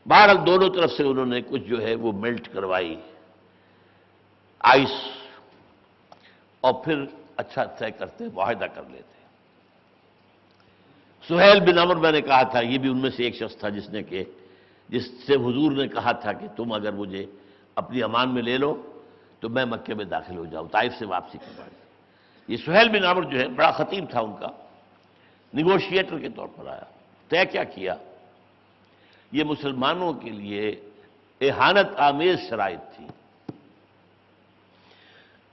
بہرحال دونوں طرف سے انہوں نے کچھ جو ہے وہ میلٹ کروائی آئس، اور پھر اچھا طے کرتے معاہدہ کر لیتے۔ سہیل بن عمرو میں نے کہا تھا، یہ بھی ان میں سے ایک شخص تھا جس سے حضور نے کہا تھا کہ تم اگر مجھے اپنی امان میں لے لو تو میں مکے میں داخل ہو جاؤں، طائف سے واپسی کے بعد۔ یہ سہیل بن عمرو جو ہے بڑا خطیب تھا ان کا، نیگوشیٹر کے طور پر آیا۔ طے کیا کیا؟ یہ مسلمانوں کے لیے اہانت آمیز شرائط تھی۔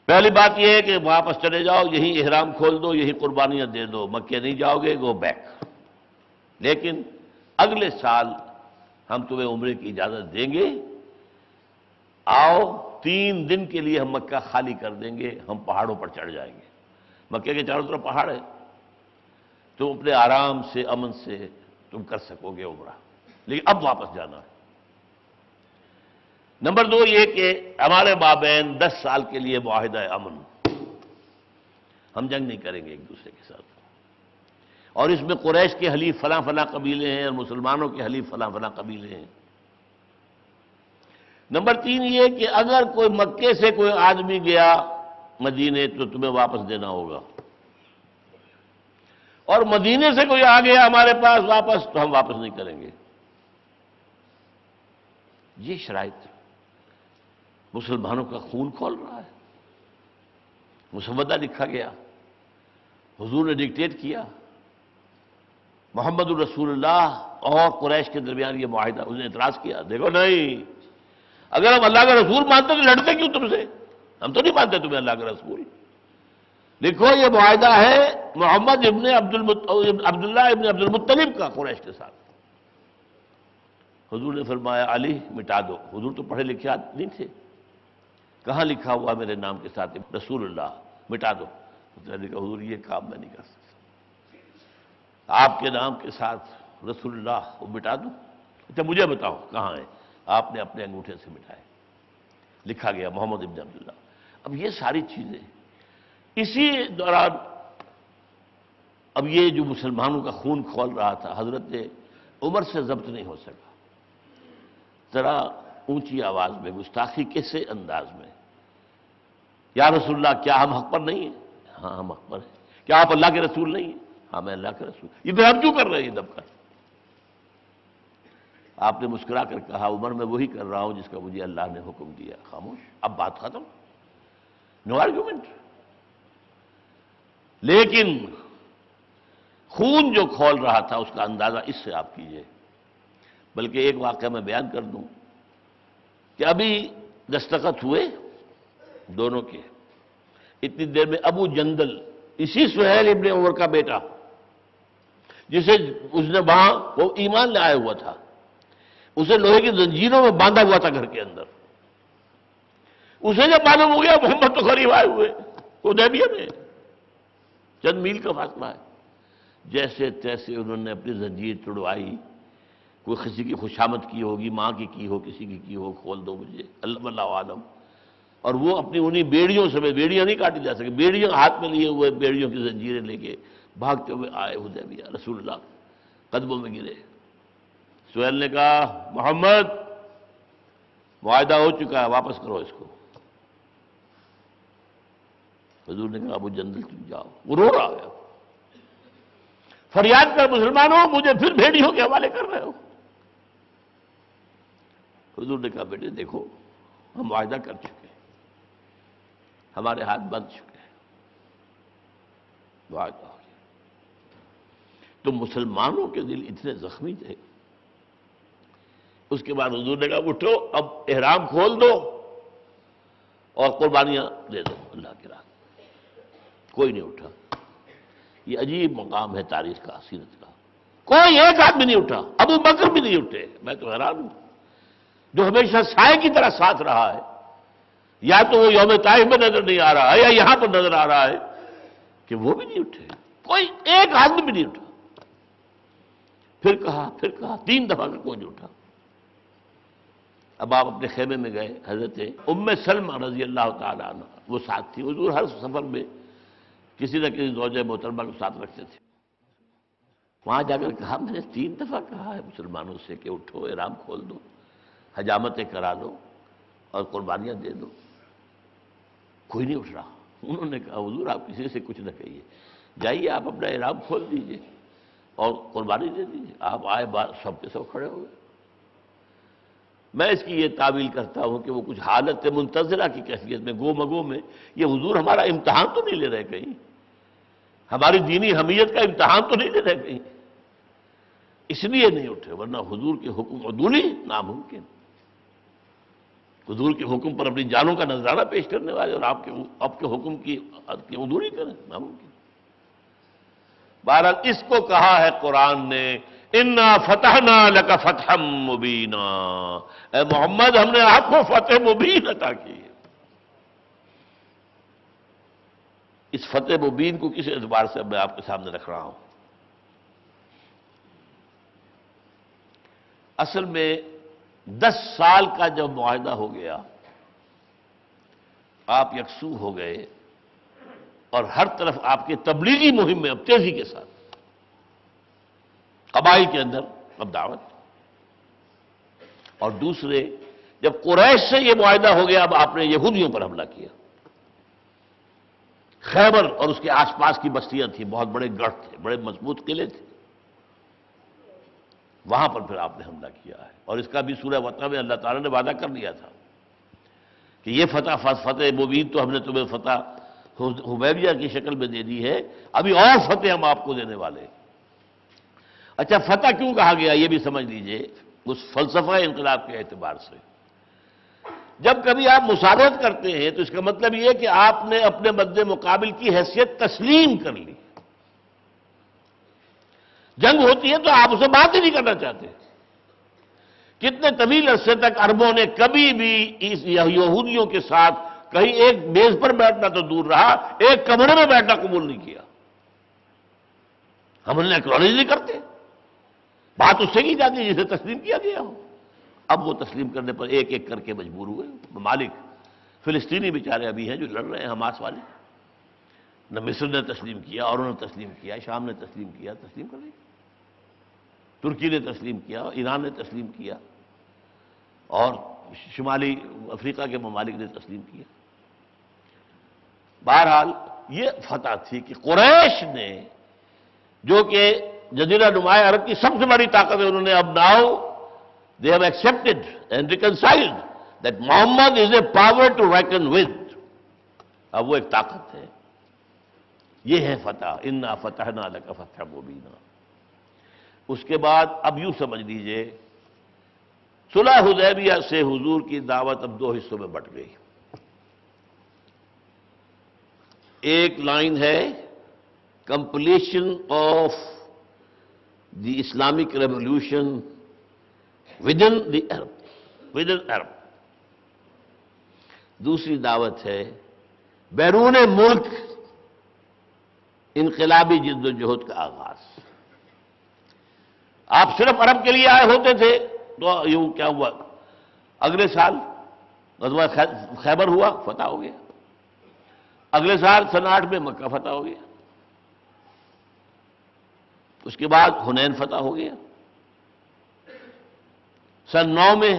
پہلی بات یہ ہے کہ واپس چلے جاؤ، یہیں احرام کھول دو، یہیں قربانیاں دے دو، مکے نہیں جاؤ گے، گو بیک، لیکن اگلے سال ہم تمہیں عمرے کی اجازت دیں گے، آؤ 3 دن کے لیے ہم مکہ خالی کر دیں گے، ہم پہاڑوں پر چڑھ جائیں گے۔ مکے کے چاروں طرف پہاڑ ہے، تم اپنے آرام سے امن سے تم کر سکو گے عمرہ، لیکن اب واپس جانا ہے۔ نمبر 2 یہ کہ ہمارے مابین 10 سال کے لیے معاہدہ امن، ہم جنگ نہیں کریں گے ایک دوسرے کے ساتھ، اور اس میں قریش کے حلیف فلاں فلاں قبیلے ہیں اور مسلمانوں کے حلیف فلاں فلاں قبیلے ہیں۔ نمبر 3 یہ کہ اگر کوئی مکے سے کوئی آدمی گیا مدینے تو تمہیں واپس دینا ہوگا، اور مدینے سے کوئی آ گیا ہمارے پاس واپس تو ہم واپس نہیں کریں گے۔ یہ شرائط مسلمانوں کا خون کھول رہا ہے، مسودہ لکھا گیا، حضور نے ڈکٹیٹ کیا، محمد الرسول اللہ اور قریش کے درمیان یہ معاہدہ، اس نے اعتراض کیا، دیکھو نہیں، اگر ہم اللہ کا رسول مانتے تو لڑتے کیوں تم سے؟ ہم تو نہیں مانتے تمہیں اللہ کا رسول۔ لکھو یہ معاہدہ ہے محمد عبداللہ ابن عبد المطلب کا قریش کے ساتھ۔ حضور نے فرمایا علی مٹا دو، حضور تو پڑھے لکھے نہیں تھے، کہاں لکھا ہوا میرے نام کے ساتھ رسول اللہ، مٹا دو۔ نے کہا حضور یہ کام میں نہیں کر سکتا، آپ کے نام کے ساتھ رسول اللہ وہ مٹا دوں؟ اچھا مجھے بتاؤ کہاں ہے؟ آپ نے اپنے انگوٹھے سے مٹائے، لکھا گیا محمد ابن عبداللہ۔ اب یہ ساری چیزیں اسی دوران، اب یہ جو مسلمانوں کا خون کھول رہا تھا حضرت عمر سے ضبط نہیں ہو سکا، ذرا اونچی آواز میں گستاخی کیسے انداز میں، یا رسول اللہ کیا ہم حق پر نہیں ہیں؟ ہاں ہم حق پر ہیں۔ کیا آپ اللہ کے رسول نہیں ہیں؟ ہاں میں اللہ کے رسول۔ یہ تو ہم کیوں کر رہے ہیں دب کر؟ آپ نے مسکرا کر کہا عمر میں وہی کر رہا ہوں جس کا مجھے اللہ نے حکم دیا۔ خاموش، اب بات ختم، نو آرگومنٹ۔ لیکن خون جو کھول رہا تھا اس کا اندازہ اس سے آپ کیجئے۔ بلکہ ایک واقعہ میں بیان کر دوں کہ ابھی دستخط ہوئے دونوں کے، اتنی دیر میں ابو جندل، اسی سہیل ابن عمر کا بیٹا، جسے اس نے وہاں وہ ایمان لائے ہوا تھا، اسے لوہے کی زنجیروں میں باندھا ہوا تھا گھر کے اندر، اسے جب معلوم ہو گیا محمد تو قریب آئے ہوئے، حدیبیہ میں چند میل کا فاصلہ ہے، جیسے تیسے انہوں نے اپنی زنجیر توڑوائی، کوئی کسی کی خوشامد کی ہوگی، ماں کی ہو، کسی کی ہو، کھول دو مجھے، اللہ عالم۔ اور وہ اپنی انہی بیڑیوں سے، بیڑیاں نہیں کاٹی جا سکتی، بیڑیاں ہاتھ میں لیے ہوئے، بیڑیوں کی زنجیریں لے کے بھاگتے ہوئے آئے حدیبیہ، رسول اللہ قدموں میں گرے۔ سہیل نے کہا محمد معاہدہ ہو چکا ہے، واپس کرو اس کو۔ حضور نے کہا ابو جندل تم جاؤ، وہ رو رہا ہے، فریاد کر مسلمانوں مجھے پھر بھیڑیوں کے حوالے کر رہے ہو۔ حضور نے کہا بیٹے دیکھو ہم معاہدہ کر چکے ہیں، ہمارے ہاتھ بندھ چکے ہیں، معاہدہ ہو گیا۔ تو مسلمانوں کے دل اتنے زخمی تھے۔ اس کے بعد حضور نے کہا اٹھو اب احرام کھول دو اور قربانیاں دے دو اللہ کی راہ۔ کوئی نہیں اٹھا۔ یہ عجیب مقام ہے تاریخ کا، سیرت کا، کوئی ایک آدمی نہیں اٹھا، ابو بکر بھی نہیں اٹھے۔ میں تو حیران ہوں، جو ہمیشہ سائے کی طرح ساتھ رہا ہے، یا تو وہ یوم طائف میں نظر نہیں آ رہا ہے یا یہاں پر نظر آ رہا ہے کہ وہ بھی نہیں اٹھے، کوئی ایک آدمی بھی نہیں اٹھا۔ پھر کہا 3 دفعہ کہ کوئی نہیں اٹھا۔ اب آپ اپنے خیمے میں گئے، حضرت ام سلمہ رضی اللہ تعالیٰ عنہ وہ ساتھ تھی۔ حضور ہر سفر میں کسی نہ کسی زوجہ محترمہ کو ساتھ رکھتے تھے۔ وہاں جا کر کہا میں نے 3 دفعہ کہا ہے مسلمانوں سے کہ اٹھو، احرام کھول دو، حجامتیں کرا لو اور قربانیاں دے دو، کوئی نہیں اٹھ رہا۔ انہوں نے کہا حضور آپ کسی سے کچھ نہ کہیے، جائیے آپ اپنا احرام کھول دیجئے اور قربانی دے دیجئے۔ آپ آئے سب کے سب کھڑے ہو گئے۔ میں اس کی یہ تعویل کرتا ہوں کہ وہ کچھ حالت منتظرہ کی کیفیت میں، گو مگو میں، یہ حضور ہمارا امتحان تو نہیں لے رہے کہیں، ہماری دینی حمیت کا امتحان تو نہیں لے رہے کہیں، اس لیے نہیں اٹھے، ورنہ حضور کے حکم عدولی ناممکن، حضور کے حکم پر اپنی جانوں کا نذرانہ پیش کرنے والے اور آپ کے حکم کی عدولی کریں، ناممکن۔ بہرحال اس کو کہا ہے قرآن نے انا فتحنا لک فتحا مبینا، اے محمد ہم نے آپ کو فتح مبین عطا کی ہے۔ اس فتح مبین کو کس اعتبار سے میں آپ کے سامنے رکھ رہا ہوں؟ اصل میں 10 سال کا جب معاہدہ ہو گیا، آپ یکسو ہو گئے اور ہر طرف آپ کے تبلیغی مہم میں اب تیزی کے ساتھ، قبائل کے اندر اب دعوت، اور دوسرے جب قریش سے یہ معاہدہ ہو گیا اب آپ نے یہودیوں پر حملہ کیا۔ خیبر اور اس کے آس پاس کی بستیاں تھیں، بہت بڑے گڑھ تھے، بڑے مضبوط قلعے تھے، وہاں پر پھر آپ نے حملہ کیا ہے، اور اس کا بھی سورہ وطن میں اللہ تعالیٰ نے وعدہ کر دیا تھا کہ یہ فتح مبین تو ہم نے تمہیں فتح حدیبیہ کی شکل میں دے دی ہے، ابھی اور فتح ہم آپ کو دینے والے ہیں۔ اچھا فتح کیوں کہا گیا یہ بھی سمجھ لیجئے اس فلسفہ انقلاب کے اعتبار سے۔ جب کبھی آپ مساوات کرتے ہیں تو اس کا مطلب یہ ہے کہ آپ نے اپنے مد مقابل کی حیثیت تسلیم کر لی۔ جنگ ہوتی ہے تو آپ اسے بات ہی نہیں کرنا چاہتے۔ کتنے طویل عرصے تک عربوں نے کبھی بھی اس یہودیوں کے ساتھ کہیں ایک میز پر بیٹھنا تو دور رہا، ایک کمرے میں بیٹھنا قبول نہیں کیا۔ ہم انہیں ایکنالج نہیں کرتے، بات اس سے کی جاتی ہے جسے تسلیم کیا گیا ہو۔ اب وہ تسلیم کرنے پر ایک ایک کر کے مجبور ہوئے ممالک۔ فلسطینی بیچارے ابھی ہیں جو لڑ رہے ہیں حماس والے، نہ مصر نے تسلیم کیا اور انہوں نے تسلیم کیا، شام نے تسلیم کیا، تسلیم کر لیا، ترکی نے تسلیم کیا، ایران نے تسلیم کیا، اور شمالی افریقہ کے ممالک نے تسلیم کیا۔ بہرحال یہ فتح تھی کہ قریش نے، جو کہ جزیرہ نمایا عرب کی سب سے بڑی طاقت ہے، انہوں نے اب now they have accepted and reconciled that Muhammad is a power to reckon with۔ اب وہ ایک طاقت ہے، یہ ہے فتح، انا فتحنا لک فتحا مبینا۔ اس کے بعد اب یوں سمجھ لیجئے صلح حدیبیہ سے حضور کی دعوت اب 2 حصوں میں بٹ گئی۔ ایک لائن ہے completion of the Islamic revolution within the Arab۔ دوسری دعوت ہے بیرون ملک انقلابی جد و جہد کا آغاز۔ آپ صرف عرب کے لیے آئے ہوتے تھے تو یوں کیا ہوا، اگلے سال غزوہ خیبر ہوا، فتح ہو گیا، اگلے سال سن 8 میں مکہ فتح ہو گیا، اس کے بعد حنین فتح ہو گیا، سن 9 میں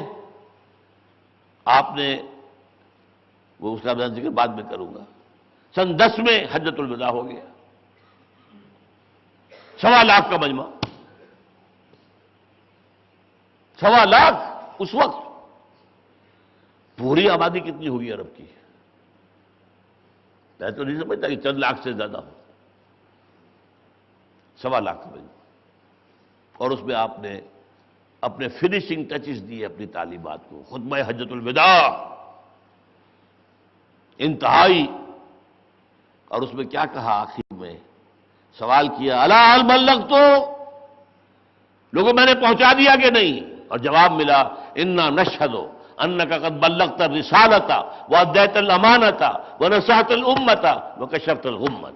آپ نے، وہ اس کا ذکر بعد میں کروں گا، سن 10 میں حجۃ الوداع ہو گیا، 1.25 لاکھ کا مجمع، 1.25 لاکھ اس وقت، پوری آبادی کتنی ہوگی عرب کی؟ میں تو نہیں سمجھتا کہ چند لاکھ سے زیادہ ہو، 1.25 لاکھ کا مجمع، اور اس میں آپ نے اپنے فنیشنگ ٹچز دیے اپنی تعلیمات کو، خطبہ حجۃ الوداع انتہائی، اور اس میں کیا کہا آخر میں؟ سوال کیا الا هل بلغت، لوگوں میں نے پہنچا دیا کہ نہیں؟ اور جواب ملا انا نشهد انك قد بلغت الرسالة واديت الامانة ونصحت الامة وكشفت الغمة۔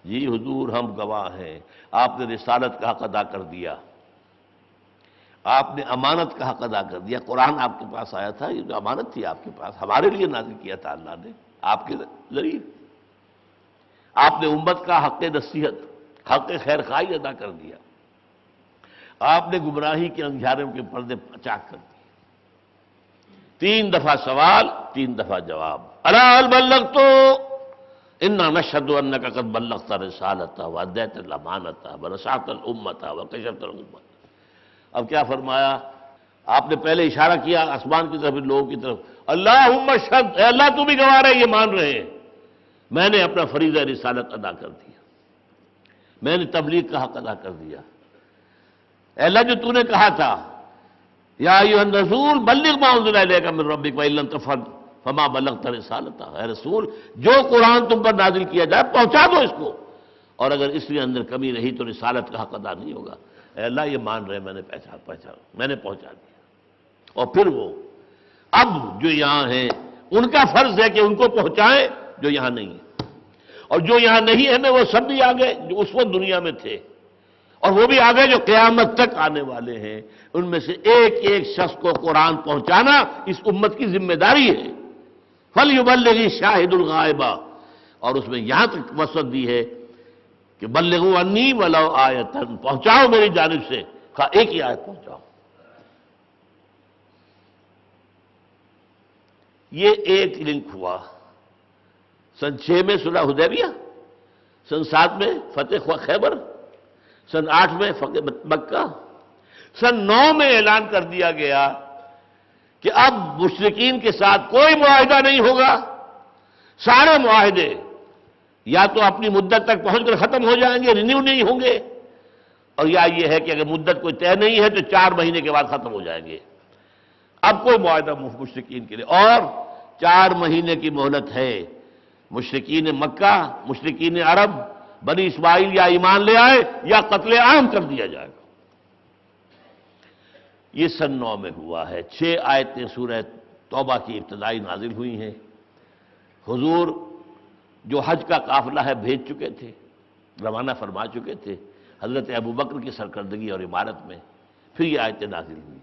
جی حضور ہم گواہ ہیں، آپ نے رسالت کا حق ادا کر دیا، آپ نے امانت کا حق ادا کر دیا۔ قرآن آپ کے پاس آیا تھا، یہ جو امانت تھی آپ کے پاس، ہمارے لیے نازل کیا تھا اللہ نے آپ کے ذریعے۔ آپ نے امت کا حق نصیحت، حق خیر خواہی ادا کر دیا۔ آپ نے گمراہی کے اندھیاروں کے پردے چاک کر دیے۔ 3 دفعہ سوال، 3 دفعہ جواب۔ الا هل بلغت انا نشهد انك قد بلغت رسالته واديت الامانه ونصحت الامه وكشفت الامه۔ اب کیا فرمایا؟ آپ نے پہلے اشارہ کیا آسمان کی طرف، لوگوں کی طرف، اللہم اشہد، اے اللہ تو بھی گواہ رہے، یہ مان رہے ہیں میں نے اپنا فریضہ رسالت ادا کر دیا، میں نے تبلیغ کا حق ادا کر دیا۔ اے اللہ جو تو نے کہا تھا یا ایھا الرسول بلغ ما انزل الیک من ربک وان لم تفعل فما بلغت رسالتہ، اے رسول جو قرآن تم پر نازل کیا جائے پہنچا دو اس کو، اور اگر اس کے اندر کمی رہی تو رسالت کا حق ادا نہیں ہوگا۔ اے اللہ یہ مان رہے میں نے میں نے پہنچا دیا۔ اور پھر وہ اب جو یہاں ہیں ان کا فرض ہے کہ ان کو پہنچائیں جو یہاں نہیں ہیں، اور جو یہاں نہیں ہے نا وہ سب بھی آگے جو اس وقت دنیا میں تھے، اور وہ بھی آگے جو قیامت تک آنے والے ہیں، ان میں سے ایک ایک شخص کو قرآن پہنچانا اس امت کی ذمہ داری ہے۔ فَلْيُبَلِّغِ الشَّاهِدُ الْغَائِبَ، اور اس میں یہاں تک وصیت دی ہے کہ بلغوا عنی ولو آیۃ، پہنچاؤ میری جانب سے، خواہ ایک ہی آیت پہنچاؤ۔ یہ ایک لنک ہوا۔ سن 6 میں صلح حدیبیہ، سن 7 میں فتح خیبر، سن 8 میں فتح مکہ، سن 9 میں اعلان کر دیا گیا کہ اب مشرکین کے ساتھ کوئی معاہدہ نہیں ہوگا، سارے معاہدے یا تو اپنی مدت تک پہنچ کر ختم ہو جائیں گے، رینیو نہیں ہوں گے، اور یا یہ ہے کہ اگر مدت کوئی طے نہیں ہے تو 4 مہینے کے بعد ختم ہو جائیں گے۔ اب کوئی معاہدہ مشرکین کے لیے، اور 4 مہینے کی مہلت ہے۔ مشرکین مکہ، مشرکین عرب، بنی اسماعیل یا ایمان لے آئے یا قتل عام کر دیا جائے گا۔ یہ سن 9 میں ہوا ہے۔ 6 آیتیں سورہ توبہ کی ابتدائی نازل ہوئی ہیں۔ حضور جو حج کا قافلہ ہے بھیج چکے تھے، روانہ فرما چکے تھے حضرت ابوبکر کی سرکردگی اور امارت میں، پھر یہ آیتیں نازل ہوئی۔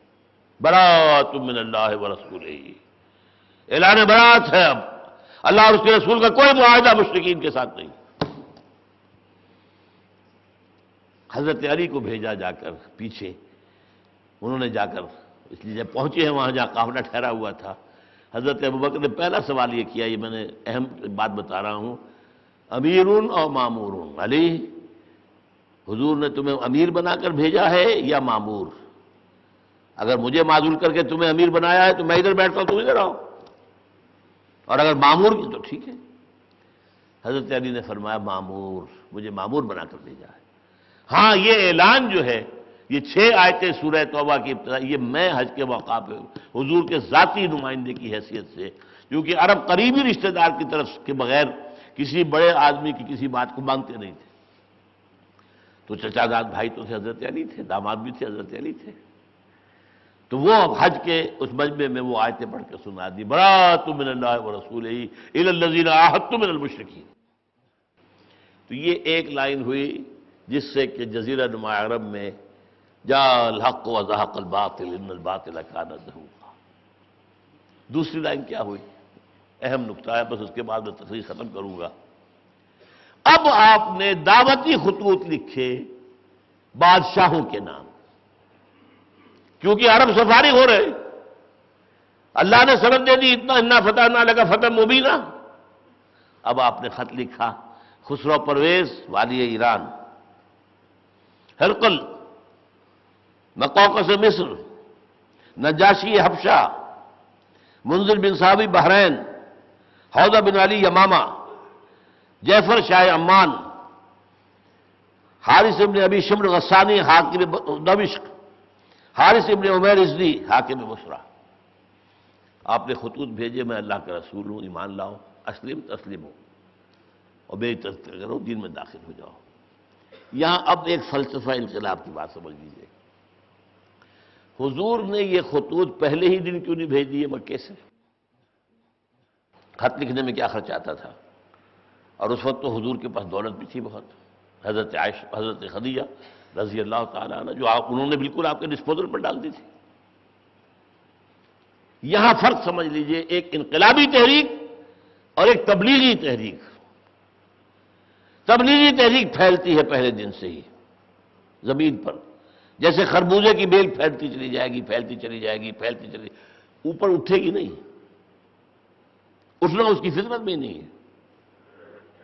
براۃ من اللہ ورسولہ، اعلان برات ہے، اب اللہ اور اس کے رسول کا کوئی معاہدہ مشرکین کے ساتھ نہیں۔ حضرت علی کو بھیجا جا کر پیچھے، انہوں نے جا کر، اس لیے جب پہنچے ہیں وہاں جہاں قافلہ ٹھہرا ہوا تھا، حضرت ابوبکر نے پہلا سوال یہ کیا، یہ میں نے اہم بات بتا رہا ہوں، امیرون اور مامورون، علی حضور نے تمہیں امیر بنا کر بھیجا ہے یا مامور؟ اگر مجھے معزول کر کے تمہیں امیر بنایا ہے تو میں ادھر بیٹھتا ہوں، تم ادھر آؤ، اور اگر مامور کی تو ٹھیک ہے۔ حضرت علی نے فرمایا مامور، مجھے مامور بنا کر بھیجا ہے۔ ہاں یہ اعلان جو ہے، یہ 6 آیتیں سورہ توبہ کی ابتدا، یہ میں حج کے موقع پہ حضور کے ذاتی نمائندے کی حیثیت سے، کیونکہ عرب قریبی رشتہ دار کی طرف کے بغیر کسی بڑے آدمی کی کسی بات کو مانتے نہیں تھے، تو چچا زاد بھائی تو تھے حضرت علی تھے، داماد بھی تھے حضرت علی تھے، تو وہ اب حج کے اس مجمع میں وہ آیتیں پڑھ کے سنا دی، براۃ من اللہ ورسولہ الی الذین عاہدتم من المشرکین۔ تو یہ ایک لائن ہوئی جس سے کہ جزیرہ نما عرب میں جاء الحق وزهق الباطل ان الباطل کان زہوقا۔ دوسری لائن کیا ہوئی؟ اہم نقطہ ہے، بس اس کے بعد میں تفصیل ختم کروں گا۔ اب آپ نے دعوتی خطوط لکھے بادشاہوں کے نام، کیونکہ عرب سے فارغ ہو رہے، اللہ نے سند دے دی اتنا، انا فتحنا لک فتحا مبینا۔ اب آپ نے خط لکھا خسرو پرویز والی ایران، ہرقل مقوقس مصر، نجاشی حبشہ، منذر بن صحابی بحرین، حوضہ بن علی یمامہ، جعفر شاہ عمان، حارث ابن ابی شمر غسانی حاکم دمشق، حارث ابن عمیر ازدی حاکم بصرہ۔ آپ نے خطوط بھیجے، میں اللہ کا رسول ہوں، ایمان لاؤ، اسلم تسلم ہو، اور میری تصدیق کرو، دین میں داخل ہو جاؤ۔ یہاں اب ایک فلسفہ انقلاب کی بات سمجھ لیجیے۔ حضور نے یہ خطوط پہلے ہی دن کیوں نہیں بھیج دیے مکے سے؟ خط لکھنے میں کیا خرچ آتا تھا، اور اس وقت تو حضور کے پاس دولت بھی تھی بہت، حضرت عائشہ، حضرت خدیجہ رضی اللہ تعالیٰ عنہ، جو انہوں نے بالکل آپ کے ڈسپوزل پر ڈال دی تھی۔ یہاں فرق سمجھ لیجئے، ایک انقلابی تحریک اور ایک تبلیغی تحریک۔ تبلیغی تحریک پھیلتی ہے پہلے دن سے ہی زمین پر، جیسے خربوزے کی بیل پھیلتی چلی جائے گی، پھیلتی چلی جائے گی، پھیلتی چلی، اوپر اٹھے گی نہیں، اٹھنا اس کی فطرت میں نہیں ہے۔